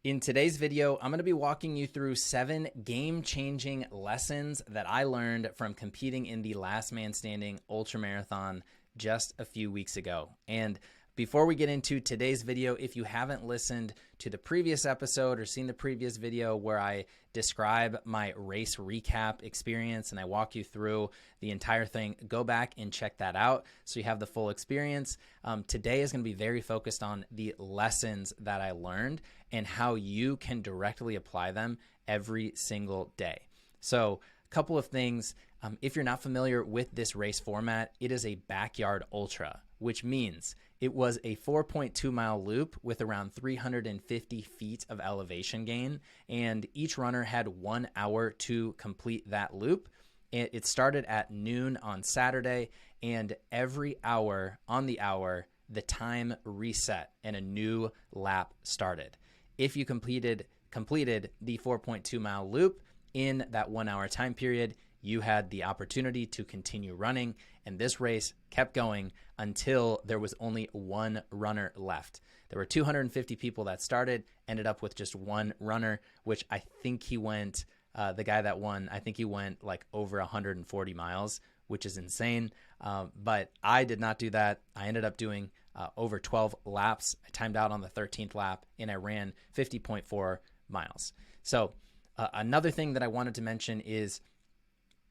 In today's video, I'm going to be walking you through 7 game-changing lessons that I learned from competing in the Last Man Standing Ultramarathon just a few weeks ago. And before we get into today's video, if you haven't listened to the previous episode or seen the previous video where I describe my race recap experience and I walk you through the entire thing, go back and check that out so you have the full experience. Today is going to be very focused on the lessons that I learned and how you can directly apply them every single day. So a couple of things. If you're not familiar with this race format, it is a backyard ultra, which means it was a 4.2 mile loop with around 350 feet of elevation gain, and each runner had 1 hour to complete that loop. It started at noon on Saturday, and every hour on the hour, the time reset and a new lap started. If you completed the 4.2 mile loop in that 1 hour time period, you had the opportunity to continue running, and this race kept going until there was only one runner left. There were 250 people that started, ended up with just one runner, which I think he went, the guy that won, I think he went like over 140 miles, which is insane. But I did not do that. I ended up doing over 12 laps. I timed out on the 13th lap, and I ran 50.4 miles. So another thing that I wanted to mention is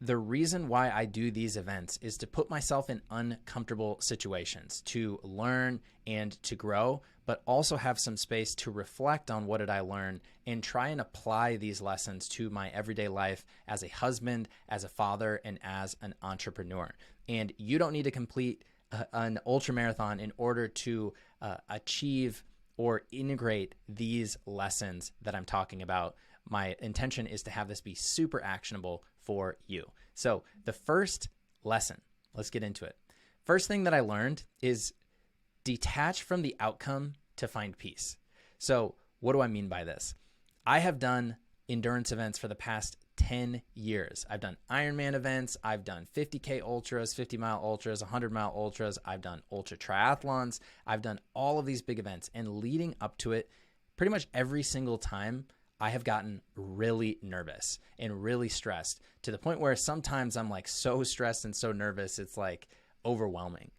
the reason why I do these events is to put myself in uncomfortable situations, to learn and to grow, but also have some space to reflect on what did I learn and try and apply these lessons to my everyday life as a husband, as a father, and as an entrepreneur. And you don't need to complete an ultramarathon in order to achieve or integrate these lessons that I'm talking about. My intention is to have this be super actionable for you. So the first lesson, let's get into it. First thing that I learned is detach from the outcome to find peace. So what do I mean by this? I have done endurance events for the past 10 years. I've done Ironman events. I've done 50K ultras, 50-mile ultras, 100-mile ultras. I've done ultra triathlons. I've done all of these big events. And leading up to it, pretty much every single time, I have gotten really nervous and really stressed to the point where sometimes I'm like so stressed and so nervous, it's like overwhelming.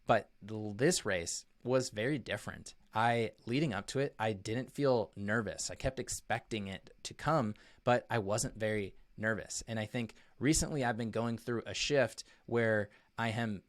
But this race was very different. Leading up to it, I didn't feel nervous. I kept expecting it to come, but I wasn't very nervous. And I think recently I've been going through a shift where I'm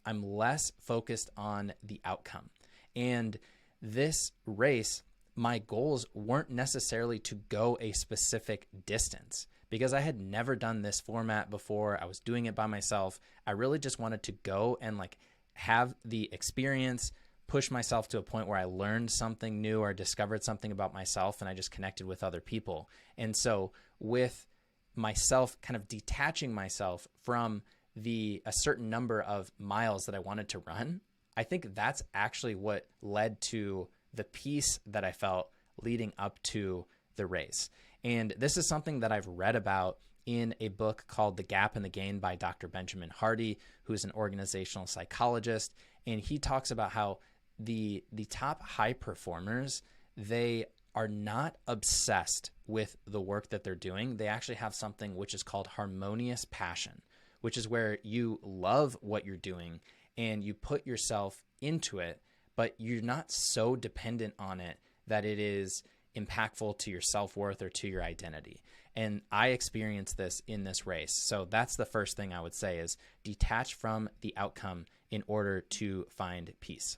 less focused on the outcome. And this race, my goals weren't necessarily to go a specific distance because I had never done this format before. I was doing it by myself. I really just wanted to go and like have the experience, push myself to a point where I learned something new or discovered something about myself, and I just connected with other people. And so with myself kind of detaching myself from a certain number of miles that I wanted to run, I think that's actually what led to the peace that I felt leading up to the race. And this is something that I've read about in a book called The Gap and the Gain by Dr. Benjamin Hardy, who's an organizational psychologist. And he talks about how the top high performers, they are not obsessed with the work that they're doing. They actually have something which is called harmonious passion, which is where you love what you're doing and you put yourself into it, but you're not so dependent on it that it is impactful to your self-worth or to your identity. And I experienced this in this race. So that's the first thing I would say is detach from the outcome in order to find peace.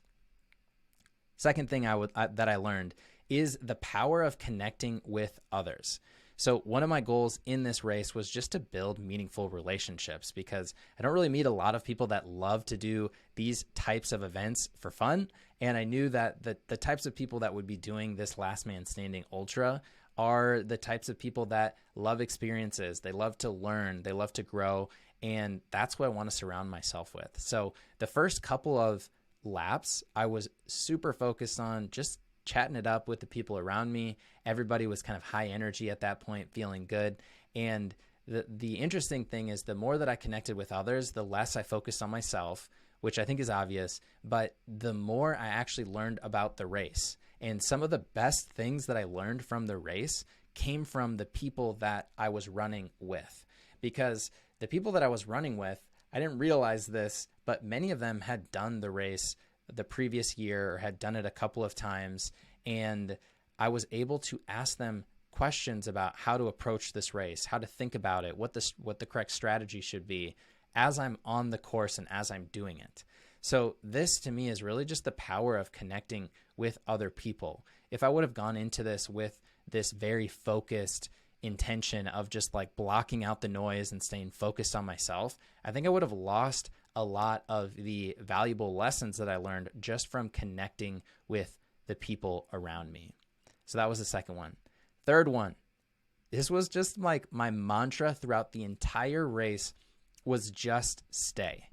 Second thing that I learned is the power of connecting with others. So one of my goals in this race was just to build meaningful relationships because I don't really meet a lot of people that love to do these types of events for fun. And I knew that the types of people that would be doing this Last Man Standing Ultra are the types of people that love experiences. They love to learn. They love to grow. And that's what I want to surround myself with. So the first couple of laps, I was super focused on just chatting it up with the people around me. Everybody was kind of high energy at that point, feeling good. And the interesting thing is the more that I connected with others, the less I focused on myself, which I think is obvious, but the more I actually learned about the race And some of the best things that I learned from the race came from the people that I was running with, because the people that I was running with, I didn't realize this, but many of them had done the race the previous year or had done it a couple of times. And I was able to ask them questions about how to approach this race, how to think about it, what the correct strategy should be as I'm on the course and as I'm doing it. So this to me is really just the power of connecting with other people. If I would have gone into this with this very focused intention of just like blocking out the noise and staying focused on myself, I think I would have lost a lot of the valuable lessons that I learned just from connecting with the people around me. So that was the second one. Third one, this was just like my mantra throughout the entire race, was just stay.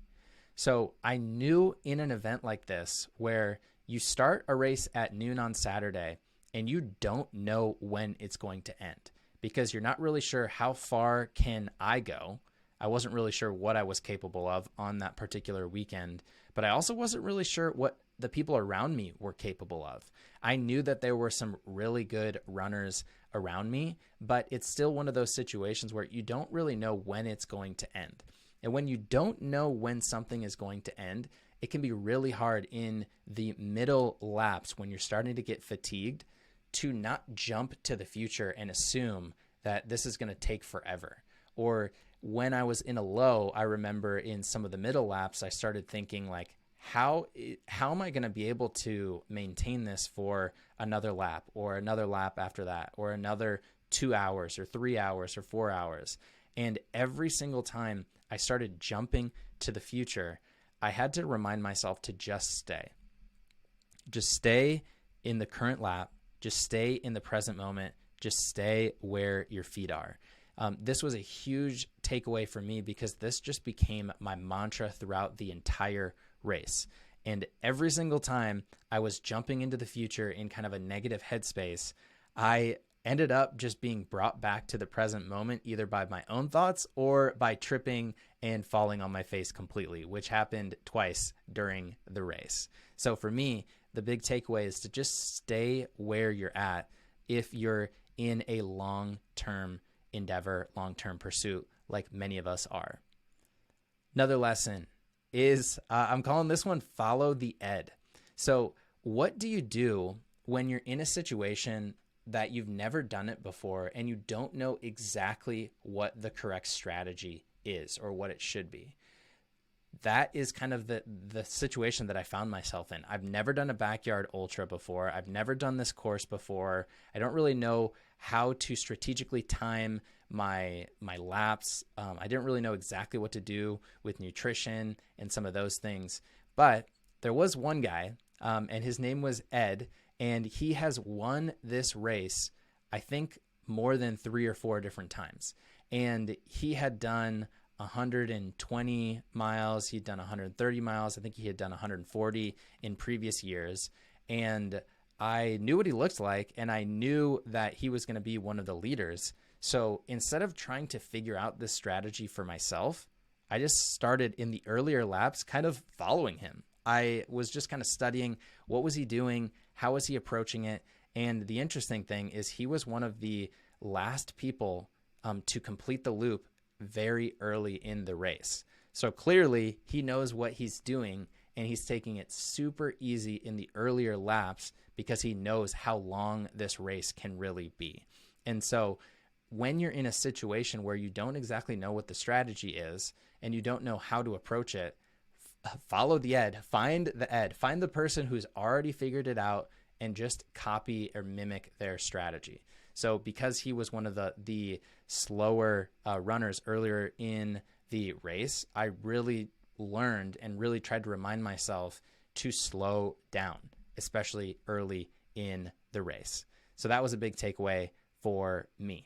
So I knew in an event like this where you start a race at noon on Saturday and you don't know when it's going to end, because you're not really sure how far can I go. I wasn't really sure what I was capable of on that particular weekend, but I also wasn't really sure what the people around me were capable of. I knew that there were some really good runners around me, but it's still one of those situations where you don't really know when it's going to end. And when you don't know when something is going to end, it can be really hard in the middle laps when you're starting to get fatigued to not jump to the future and assume that this is going to take forever. Or when I was in a low, I remember in some of the middle laps, I started thinking like, how am I going to be able to maintain this for another lap or another lap after that, or another 2 hours or 3 hours or 4 hours? And every single time I started jumping to the future, I had to remind myself to just stay. Just stay in the current lap. Just stay in the present moment. Just stay where your feet are. This was a huge takeaway for me, because this just became my mantra throughout the entire race. And every single time I was jumping into the future in kind of a negative headspace, I ended up just being brought back to the present moment, either by my own thoughts or by tripping and falling on my face completely, which happened twice during the race. So for me, the big takeaway is to just stay where you're at if you're in a long-term endeavor, long-term pursuit, like many of us are. Another lesson is, I'm calling this one, follow the ed. So what do you do when you're in a situation that you've never done it before and you don't know exactly what the correct strategy is or what it should be? That is kind of the situation that I found myself in. I've never done a backyard ultra before. I've never done this course before. I don't really know how to strategically time my laps. I didn't really know exactly what to do with nutrition and some of those things. But there was one guy, and his name was Ed, and he has won this race, I think, more than 3 or 4 different times. And he had done 120 miles. He'd done 130 miles. I think he had done 140 in previous years. And I knew what he looked like, and I knew that he was going to be one of the leaders. So instead of trying to figure out this strategy for myself, I just started in the earlier laps kind of following him. I was just kind of studying what was he doing, how was he approaching it. And the interesting thing is he was one of the last people to complete the loop very early in the race. So clearly he knows what he's doing, and he's taking it super easy in the earlier laps because he knows how long this race can really be. And so when you're in a situation where you don't exactly know what the strategy is and you don't know how to approach it, follow the ed, find the person who's already figured it out and just copy or mimic their strategy. So because he was one of the slower runners earlier in the race, I really learned and really tried to remind myself to slow down, especially early in the race. So that was a big takeaway for me.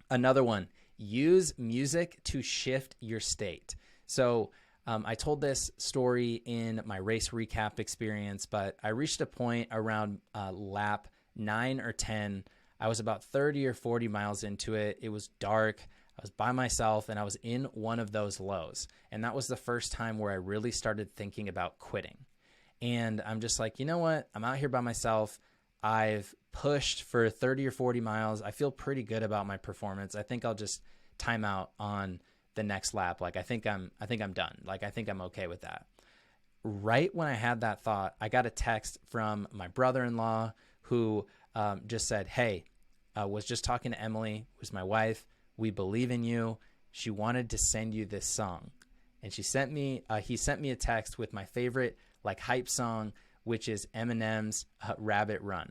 Another one, use music to shift your state. So I told this story in my race recap experience, but I reached a point around lap 9 or 10. I was about 30 or 40 miles into it. It was dark. I was by myself, and I was in one of those lows. And that was the first time where I really started thinking about quitting. And I'm just like, you know what? I'm out here by myself. I've pushed for 30 or 40 miles. I feel pretty good about my performance. I think I'll just time out on the next lap. Like I think I'm done. Like I think I'm okay with that. Right when I had that thought, I got a text from my brother-in-law who just said, "Hey, was just talking to Emily, who's my wife. We believe in you. She wanted to send you this song." And he sent me a text with my favorite like hype song, which is Eminem's Rabbit Run.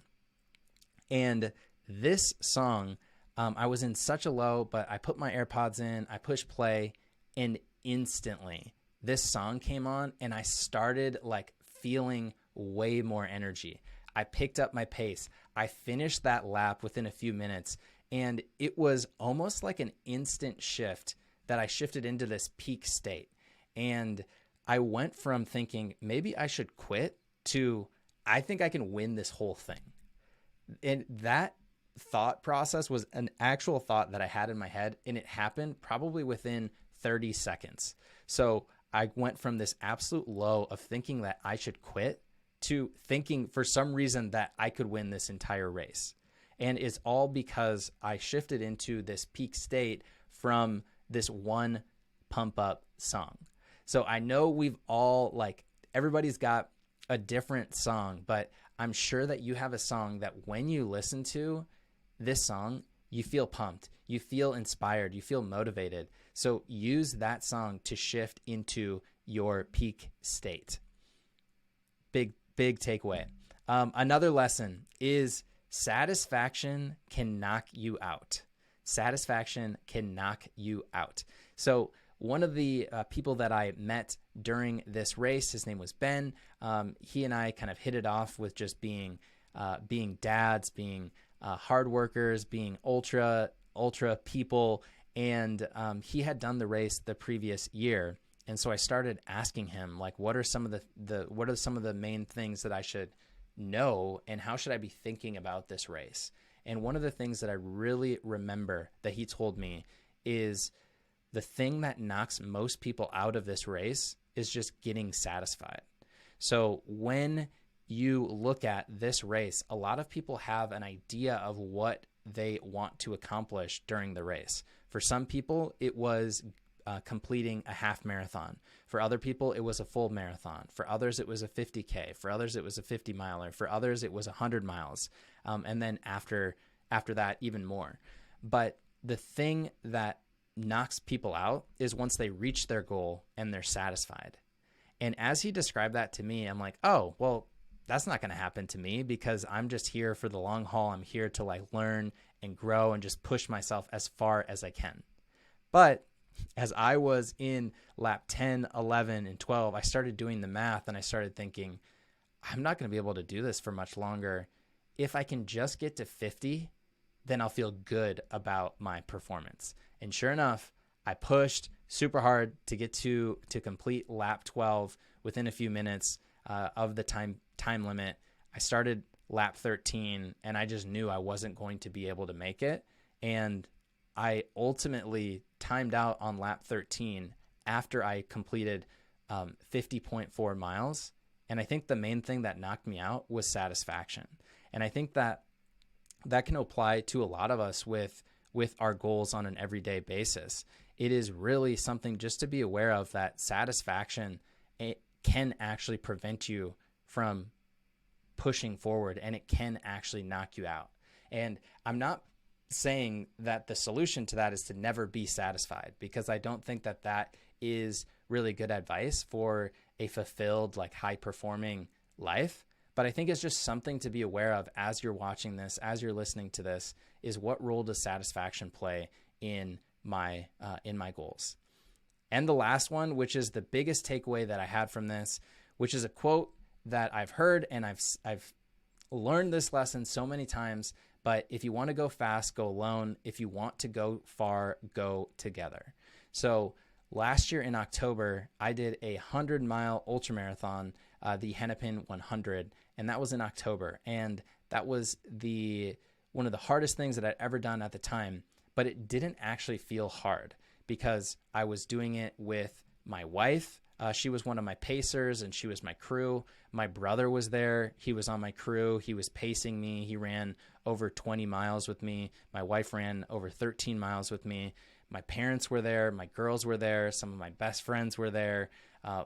And this song, I was in such a low, but I put my AirPods in, I pushed play, and instantly this song came on and I started like feeling way more energy. I picked up my pace. I finished that lap within a few minutes, and it was almost like an instant shift that I shifted into this peak state. And I went from thinking maybe I should quit to I think I can win this whole thing. And that thought process was an actual thought that I had in my head, and it happened probably within 30 seconds. So I went from this absolute low of thinking that I should quit to thinking for some reason that I could win this entire race. And it's all because I shifted into this peak state from this one pump up song. So I know we've all like, everybody's got a different song, but I'm sure that you have a song that when you listen to this song, you feel pumped, you feel inspired, you feel motivated. So use that song to shift into your peak state. Big takeaway. Another lesson is satisfaction can knock you out. Satisfaction can knock you out. So one of the people that I met during this race, his name was Ben. He and I kind of hit it off with just being dads, being hard workers, being ultra people. And he had done the race the previous year. And so I started asking him, like, what are some of the main things that I should know, and how should I be thinking about this race? And one of the things that I really remember that he told me is the thing that knocks most people out of this race is just getting satisfied. So when you look at this race, a lot of people have an idea of what they want to accomplish during the race. For some people, it was completing a half marathon. For other people, it was a full marathon. For others, it was a 50K. For others, it was a 50 miler. For others, it was 100 miles. And then after that, even more. But the thing that knocks people out is once they reach their goal and they're satisfied. And as he described that to me, I'm like, oh, well, that's not going to happen to me because I'm just here for the long haul. I'm here to like learn and grow and just push myself as far as I can. But as I was in lap 10, 11, and 12, I started doing the math and I started thinking, I'm not going to be able to do this for much longer. If I can just get to 50, then I'll feel good about my performance. And sure enough, I pushed super hard to get to complete lap 12 within a few minutes of the time limit. I started lap 13 and I just knew I wasn't going to be able to make it. And I ultimately timed out on lap 13 after I completed 50.4 miles. And I think the main thing that knocked me out was satisfaction. And I think that can apply to a lot of us with our goals on an everyday basis. It is really something just to be aware of, that satisfaction, it can actually prevent you from pushing forward, and it can actually knock you out. And I'm not saying that the solution to that is to never be satisfied, because I don't think that is really good advice for a fulfilled, like high performing life. But I think it's just something to be aware of as you're watching this, as you're listening to this, is what role does satisfaction play in my goals? And the last one, which is the biggest takeaway that I had from this, which is a quote that I've heard, and I've learned this lesson so many times, but if you want to go fast, go alone. If you want to go far, go together. So last year in October, I did a 100-mile ultramarathon, the Hennepin 100, and that was in October. And that was one of the hardest things that I'd ever done at the time, but it didn't actually feel hard because I was doing it with my wife. She was one of my pacers and she was my crew. My brother was there. He was on my crew. He was pacing me. He ran over 20 miles with me. My wife ran over 13 miles with me. My parents were there. My girls were there. Some of my best friends were there.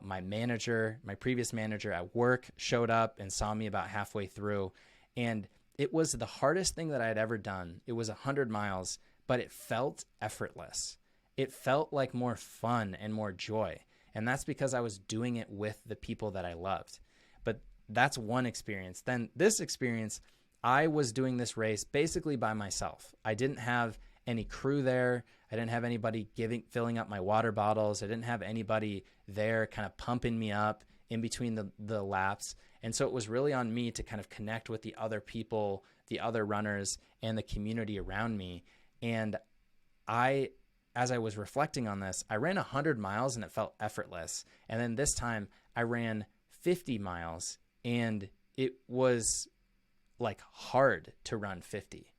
My manager, my previous manager at work, showed up and saw me about halfway through. And it was the hardest thing that I had ever done. It was 100 miles, but it felt effortless. It felt like more fun and more joy. And that's because I was doing it with the people that I loved. But that's one experience. Then this experience, I was doing this race basically by myself. I didn't have any crew there. I didn't have anybody filling up my water bottles. I didn't have anybody there kind of pumping me up in between the laps. And so it was really on me to kind of connect with the other people, the other runners, and the community around me. And as I was reflecting on this, I ran 100 miles and it felt effortless. And then this time I ran 50 miles and it was like hard to run 50.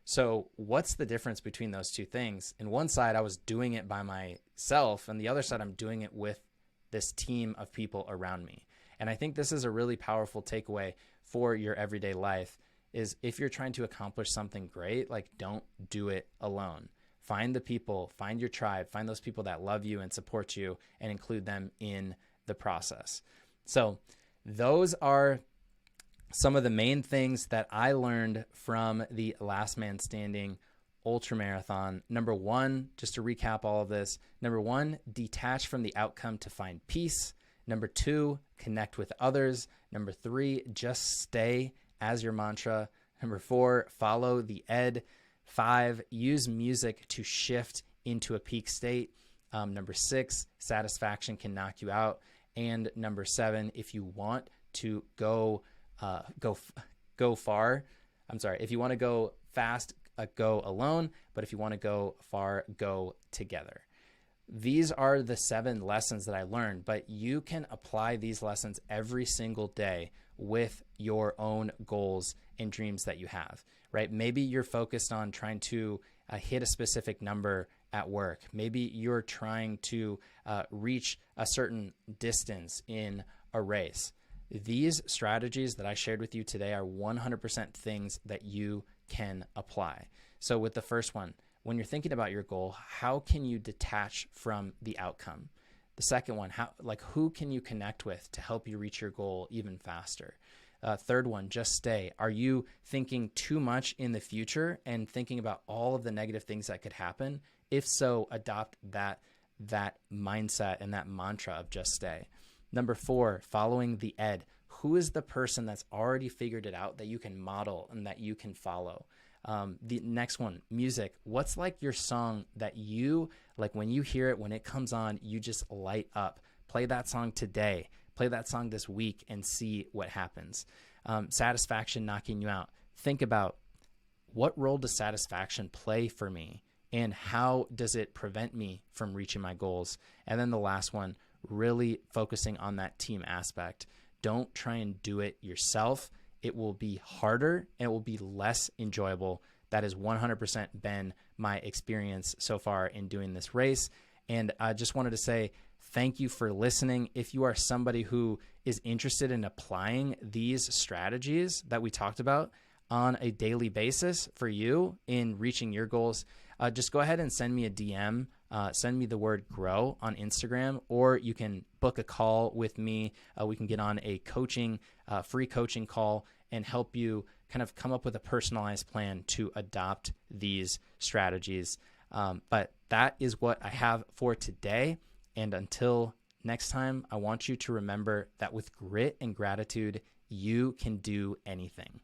So what's the difference between those two things? In one side, I was doing it by myself, and the other side, I'm doing it with this team of people around me. And I think this is a really powerful takeaway for your everyday life is if you're trying to accomplish something great, like don't do it alone. Find the people, find your tribe, find those people that love you and support you and include them in the process. So those are some of the main things that I learned from the Last Man Standing Ultramarathon. Number one, just to recap all of this, number one, detach from the outcome to find peace. Number two, connect with others. Number three, just stay as your mantra. Number four, follow the ed. 5, use music to shift into a peak state. Number 6, satisfaction can knock you out. And number 7, if you want to go far, if you want to go fast, go alone. But if you want to go far, go together. These are the 7 lessons that I learned, but you can apply these lessons every single day with your own goals and dreams that you have, right? Maybe you're focused on trying to hit a specific number at work. Maybe you're trying to reach a certain distance in a race. These strategies that I shared with you today are 100% things that you can apply. So with the first one, when you're thinking about your goal, how can you detach from the outcome? The second one, who can you connect with to help you reach your goal even faster? Third one, just stay. Are you thinking too much in the future and thinking about all of the negative things that could happen? If so, adopt that mindset and that mantra of just stay. Number 4, following the ed. Who is the person that's already figured it out that you can model and that you can follow? The next one, music. What's like your song that you, like when you hear it, when it comes on, you just light up? Play that song today. Play that song this week and see what happens. Satisfaction knocking you out. Think about what role does satisfaction play for me and how does it prevent me from reaching my goals? And then the last one, really focusing on that team aspect. Don't try and do it yourself. It will be harder and it will be less enjoyable. That has 100% been my experience so far in doing this race. And I just wanted to say thank you for listening. If you are somebody who is interested in applying these strategies that we talked about on a daily basis for you in reaching your goals, just go ahead and send me a DM. Send me the word grow on Instagram, or you can book a call with me. We can get on a free coaching call and help you kind of come up with a personalized plan to adopt these strategies. But that is what I have for today. And until next time, I want you to remember that with grit and gratitude, you can do anything.